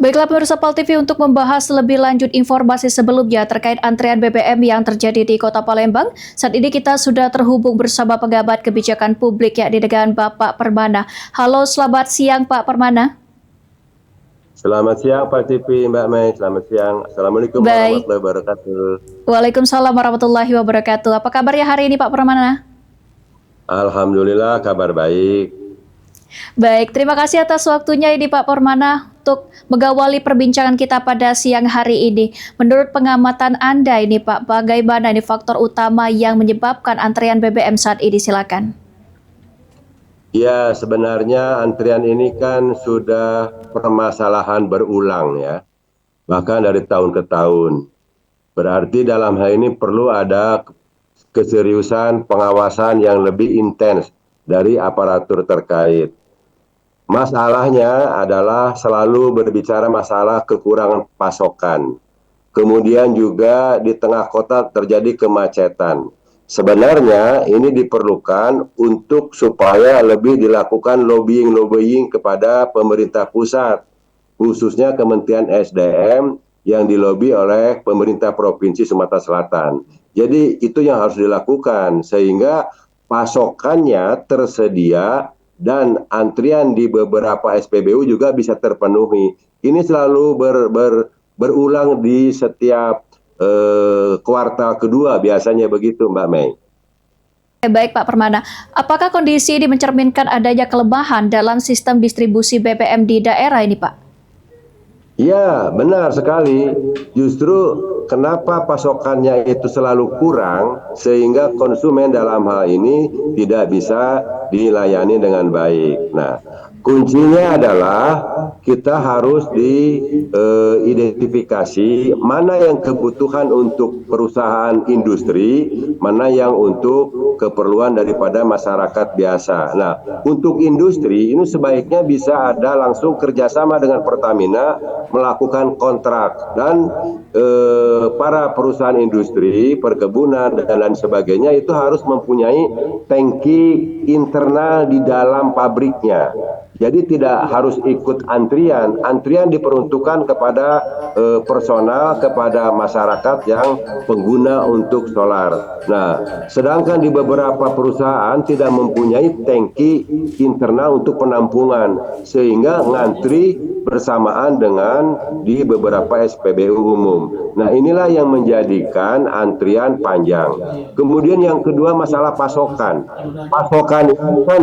Baiklah pemirsa PAL TV untuk membahas lebih lanjut informasi sebelumnya terkait antrian BBM yang terjadi di Kota Palembang. Saat ini kita sudah terhubung bersama pengamat kebijakan publik yakni dengan Bapak Permana. Halo, selamat siang Pak Permana. Selamat siang Pak TV, Mbak Mei. Selamat siang. Assalamualaikum Baik, warahmatullahi wabarakatuh. Waalaikumsalam warahmatullahi wabarakatuh. Apa kabarnya hari ini Pak Permana? Alhamdulillah kabar baik. Baik, terima kasih atas waktunya ini Pak Permana untuk mengawali perbincangan kita pada siang hari ini. Menurut pengamatan Anda ini Pak, bagaimana ini faktor utama yang menyebabkan antrian BBM saat ini? Silakan. Ya, sebenarnya antrian ini kan sudah permasalahan berulang ya, bahkan dari tahun ke tahun. Berarti dalam hal ini perlu ada keseriusan pengawasan yang lebih intens dari aparatur terkait. Masalahnya adalah selalu berbicara masalah kekurangan pasokan. Kemudian juga di tengah kota terjadi kemacetan. Sebenarnya ini diperlukan untuk supaya lebih dilakukan lobbying kepada pemerintah pusat, khususnya Kementerian SDM yang dilobi oleh pemerintah Provinsi Sumatera Selatan. Jadi itu yang harus dilakukan sehingga pasokannya tersedia dan antrian di beberapa SPBU juga bisa terpenuhi. Ini selalu berulang di setiap kuartal kedua biasanya begitu Mbak Mei. Baik Pak Permana, apakah kondisi ini mencerminkan adanya kelemahan dalam sistem distribusi BBM di daerah ini Pak? Ya, benar sekali. Justru kenapa pasokannya itu selalu kurang sehingga konsumen dalam hal ini tidak bisa dilayani dengan baik. Nah, kuncinya adalah kita harus diidentifikasi mana yang kebutuhan untuk perusahaan industri, mana yang untuk keperluan daripada masyarakat biasa. Nah, untuk industri ini sebaiknya bisa ada langsung kerjasama dengan Pertamina melakukan kontrak dan para perusahaan industri, perkebunan dan lain sebagainya itu harus mempunyai tangki internal di dalam pabriknya. Jadi tidak harus ikut antrian. Antrian diperuntukkan kepada personal, kepada masyarakat yang pengguna untuk solar. Nah, sedangkan di beberapa perusahaan tidak mempunyai tangki internal untuk penampungan, sehingga ngantri bersamaan dengan di beberapa SPBU umum. Nah, inilah yang menjadikan antrian panjang. Kemudian yang kedua masalah pasokan. Pasokan kan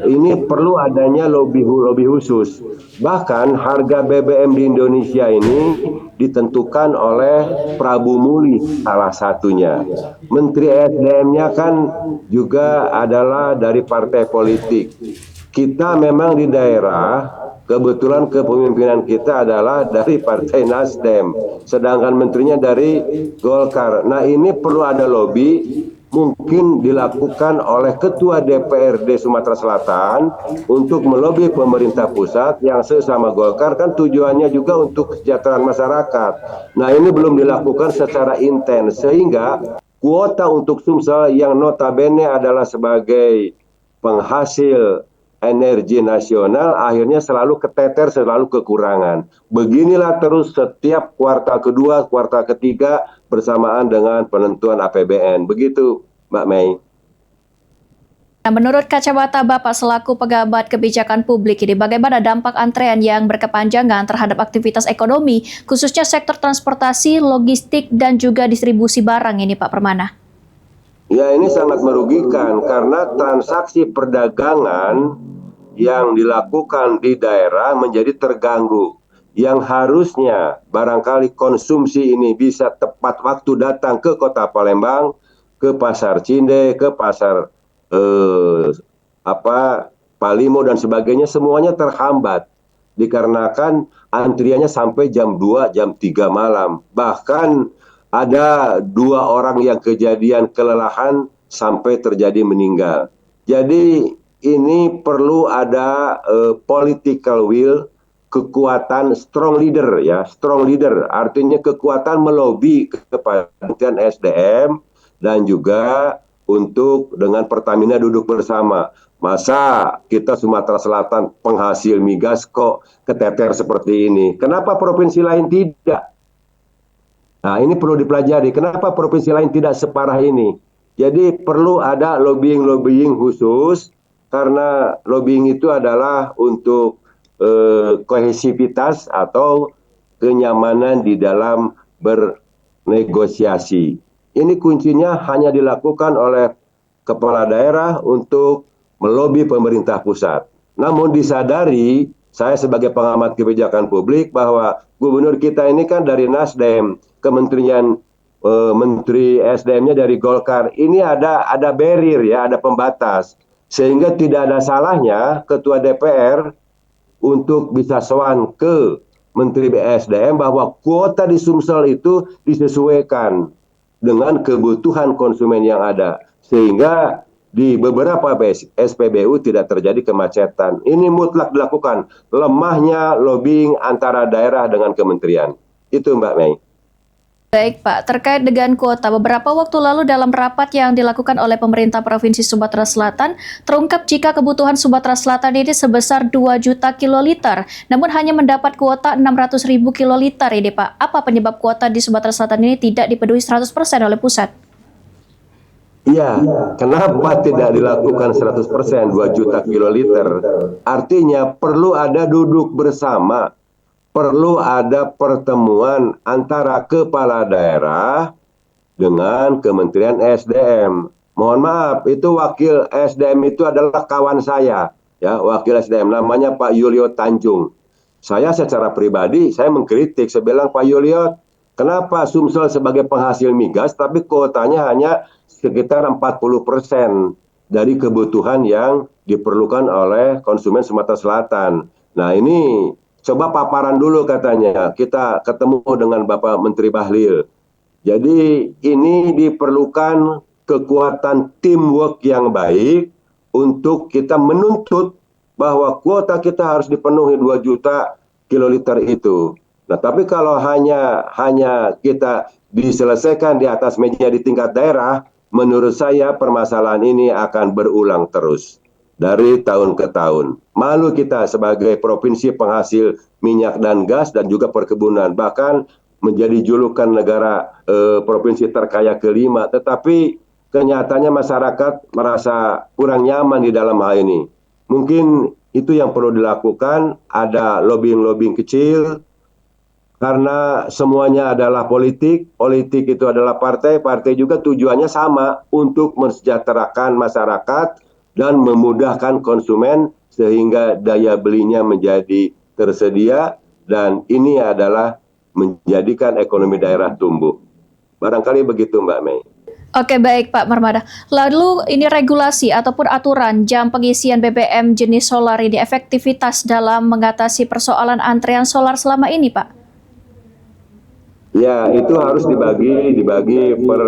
ini perlu adanya lobby khusus. Bahkan harga BBM di Indonesia ini ditentukan oleh Prabu Muli salah satunya. Menteri SDM-nya kan juga adalah dari partai politik. Kita memang di daerah kebetulan kepemimpinan kita adalah dari Partai Nasdem, sedangkan menterinya dari Golkar. Nah, ini perlu ada lobby mungkin dilakukan oleh Ketua DPRD Sumatera Selatan untuk melobi pemerintah pusat yang sesama Golkar, kan tujuannya juga untuk kesejahteraan masyarakat. Nah, ini belum dilakukan secara intens sehingga kuota untuk Sumsel yang notabene adalah sebagai penghasil energi nasional akhirnya selalu keteter, selalu kekurangan. Beginilah terus setiap kuartal kedua, kuartal ketiga bersamaan dengan penentuan APBN. Begitu, Mbak Mei. Nah, menurut kacamata Bapak selaku pengamat kebijakan publik ini, bagaimana dampak antrean yang berkepanjangan terhadap aktivitas ekonomi, khususnya sektor transportasi, logistik, dan juga distribusi barang ini, Pak Permana? Ya, ini sangat merugikan karena transaksi perdagangan yang dilakukan di daerah menjadi terganggu. Yang harusnya barangkali konsumsi ini bisa tepat waktu datang ke Kota Palembang, ke Pasar Cinde, ke Pasar Palimo dan sebagainya, semuanya terhambat dikarenakan antriannya sampai jam 2, jam 3 malam. Bahkan ada 2 orang yang kejadian kelelahan sampai terjadi meninggal. Jadi ini perlu ada political will, kekuatan strong leader ya, strong leader artinya kekuatan melobi kepada SDM dan juga untuk dengan Pertamina duduk bersama. Masa kita Sumatera Selatan penghasil migas kok keteter seperti ini? Kenapa provinsi lain tidak? Nah, ini perlu dipelajari. Kenapa provinsi lain tidak separah ini? Jadi perlu ada lobbying-lobbying khusus karena lobbying itu adalah untuk kohesivitas atau kenyamanan di dalam bernegosiasi. Ini kuncinya hanya dilakukan oleh kepala daerah untuk melobi pemerintah pusat. Namun disadari, saya sebagai pengamat kebijakan publik bahwa gubernur kita ini kan dari Nasdem, kementerian menteri SDM-nya dari Golkar. Ini ada barrier ya, ada pembatas. Sehingga tidak ada salahnya ketua DPR untuk bisa sowan ke Menteri BSDM bahwa kuota di Sumsel itu disesuaikan dengan kebutuhan konsumen yang ada. Sehingga di beberapa SPBU tidak terjadi kemacetan. Ini mutlak dilakukan. Lemahnya lobbying antara daerah dengan kementerian. Itu Mbak Mei. Baik Pak, terkait dengan kuota, beberapa waktu lalu dalam rapat yang dilakukan oleh pemerintah Provinsi Sumatera Selatan, terungkap jika kebutuhan Sumatera Selatan ini sebesar 2 juta kiloliter, namun hanya mendapat kuota 600.000 kiloliter ini Pak. Apa penyebab kuota di Sumatera Selatan ini tidak dipenuhi 100% oleh pusat? Iya, kenapa tidak dilakukan 100% 2 juta kiloliter? Artinya perlu ada duduk bersama, perlu ada pertemuan antara kepala daerah dengan Kementerian SDM. Mohon maaf, itu wakil SDM itu adalah kawan saya, ya, wakil SDM namanya Pak Yulio Tanjung. Saya secara pribadi, saya mengkritik, saya bilang Pak Yulio, kenapa Sumsel sebagai penghasil migas, tapi kuotanya hanya sekitar 40% dari kebutuhan yang diperlukan oleh konsumen Sumatera Selatan. Nah ini coba paparan dulu katanya, kita ketemu dengan Bapak Menteri Bahlil. Jadi ini diperlukan kekuatan teamwork yang baik untuk kita menuntut bahwa kuota kita harus dipenuhi 2 juta kiloliter itu. Nah, tapi kalau hanya kita diselesaikan di atas meja di tingkat daerah, menurut saya permasalahan ini akan berulang terus dari tahun ke tahun. Malu kita sebagai provinsi penghasil minyak dan gas dan juga perkebunan, bahkan menjadi julukan negara provinsi terkaya kelima, tetapi kenyataannya masyarakat merasa kurang nyaman di dalam hal ini. Mungkin itu yang perlu dilakukan, ada lobbying-lobbying kecil, karena semuanya adalah politik itu adalah partai juga tujuannya sama untuk mensejahterakan masyarakat dan memudahkan konsumen sehingga daya belinya menjadi tersedia dan ini adalah menjadikan ekonomi daerah tumbuh. Barangkali begitu Mbak Mei. Oke, baik Pak Marmada. Lalu ini regulasi ataupun aturan jam pengisian BBM jenis solar ini efektivitas dalam mengatasi persoalan antrean solar selama ini Pak? Ya, itu harus dibagi per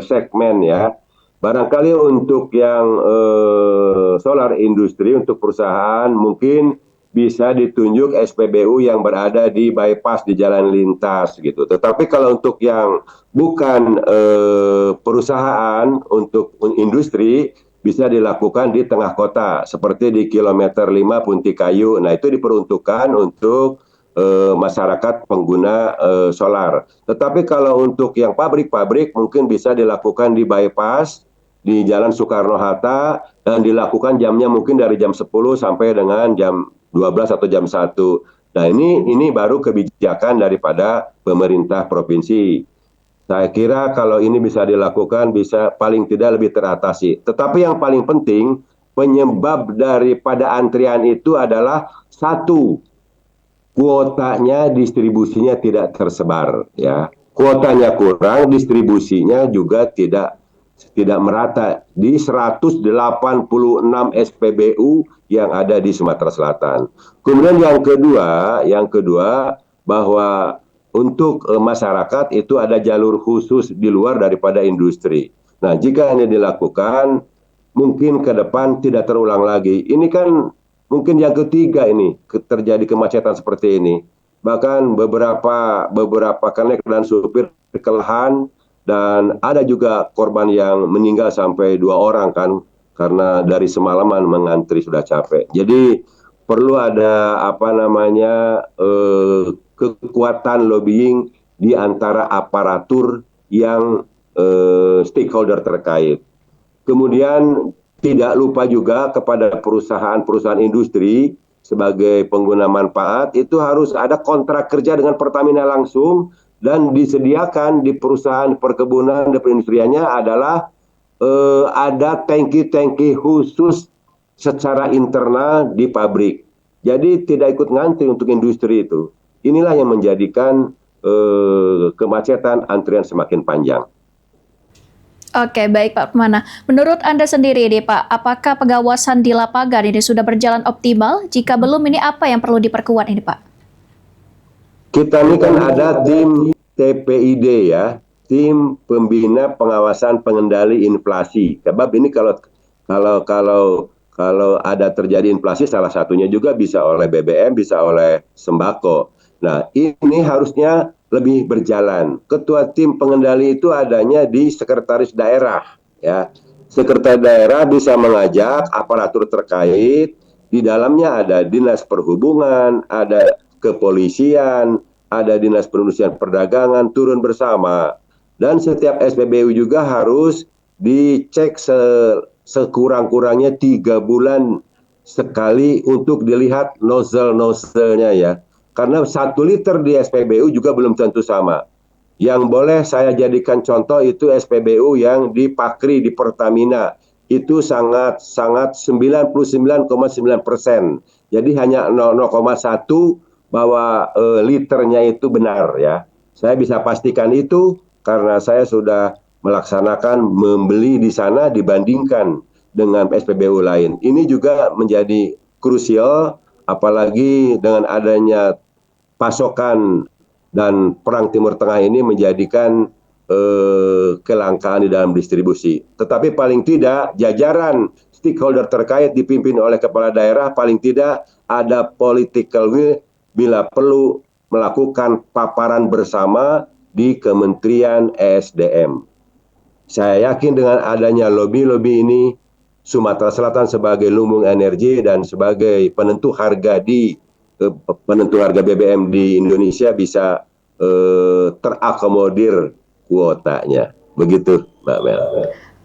segmen ya. Barangkali untuk yang solar industri untuk perusahaan mungkin bisa ditunjuk SPBU yang berada di bypass di jalan lintas gitu. Tetapi kalau untuk yang bukan perusahaan untuk industri bisa dilakukan di tengah kota seperti di kilometer 5 Punti Kayu. Nah, itu diperuntukkan untuk masyarakat pengguna solar. Tetapi kalau untuk yang pabrik-pabrik mungkin bisa dilakukan di bypass di Jalan Soekarno-Hatta dan dilakukan jamnya mungkin dari jam 10 sampai dengan jam 12 atau jam 1. Nah ini baru kebijakan daripada pemerintah provinsi. Saya kira kalau ini bisa dilakukan bisa paling tidak lebih teratasi. Tetapi yang paling penting penyebab daripada antrian itu adalah satu, kuotanya distribusinya tidak tersebar ya. Kuotanya kurang, distribusinya juga tidak merata di 186 SPBU yang ada di Sumatera Selatan. Kemudian yang kedua bahwa untuk masyarakat itu ada jalur khusus di luar daripada industri. Nah, jika ini dilakukan mungkin ke depan tidak terulang lagi. Ini kan mungkin yang ketiga ini terjadi kemacetan seperti ini. Bahkan beberapa kenek dan supir kelelahan dan ada juga korban yang meninggal sampai 2 orang kan karena dari semalaman mengantri sudah capek. Jadi perlu ada kekuatan lobbying di antara aparatur yang stakeholder terkait. Kemudian tidak lupa juga kepada perusahaan-perusahaan industri sebagai pengguna manfaat itu harus ada kontrak kerja dengan Pertamina langsung dan disediakan di perusahaan perkebunan dan perindustriannya adalah ada tangki-tangki khusus secara internal di pabrik. Jadi tidak ikut ngantri untuk industri itu. Inilah yang menjadikan kemacetan antrian semakin panjang. Oke, baik Pak Permana. Menurut Anda sendiri nih Pak, apakah pengawasan di lapangan ini sudah berjalan optimal? Jika belum, ini apa yang perlu diperkuat ini Pak? Kita ini kan ada tim TPID ya, tim pembina pengawasan pengendali inflasi. Sebab ini kalau ada terjadi inflasi, salah satunya juga bisa oleh BBM, bisa oleh sembako. Nah, ini harusnya lebih berjalan. Ketua tim pengendali itu adanya di sekretaris daerah, ya. Sekretaris daerah bisa mengajak aparatur terkait. Di dalamnya ada dinas perhubungan, ada kepolisian, ada dinas perindustrian perdagangan turun bersama. Dan setiap SPBU juga harus dicek sekurang-kurangnya 3 bulan sekali untuk dilihat nozzle-nozzle-nya ya. Karena 1 liter di SPBU juga belum tentu sama. Yang boleh saya jadikan contoh itu SPBU yang di Pakri di Pertamina. Itu sangat 99,9%. Jadi hanya 0,1 bahwa liternya itu benar ya. Saya bisa pastikan itu karena saya sudah melaksanakan membeli di sana dibandingkan dengan SPBU lain. Ini juga menjadi krusial apalagi dengan adanya pasokan dan perang Timur Tengah ini menjadikan kelangkaan di dalam distribusi. Tetapi paling tidak jajaran stakeholder terkait dipimpin oleh kepala daerah paling tidak ada political will bila perlu melakukan paparan bersama di Kementerian ESDM. Saya yakin dengan adanya lobby-lobby ini, Sumatera Selatan sebagai lumbung energi dan sebagai penentu harga BBM di Indonesia bisa terakomodir kuotanya. Begitu, Mbak Mel.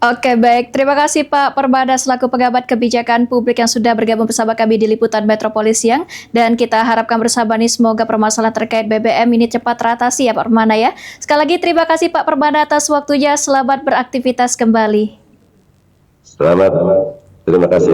Oke, baik. Terima kasih Pak Permana selaku pengamat kebijakan publik yang sudah bergabung bersama kami di Liputan Metropolis Siang. Dan kita harapkan bersama nih semoga permasalahan terkait BBM ini cepat teratasi ya Pak Permana ya. Sekali lagi terima kasih Pak Permana atas waktunya. Selamat beraktivitas kembali. Selamat. Terima kasih.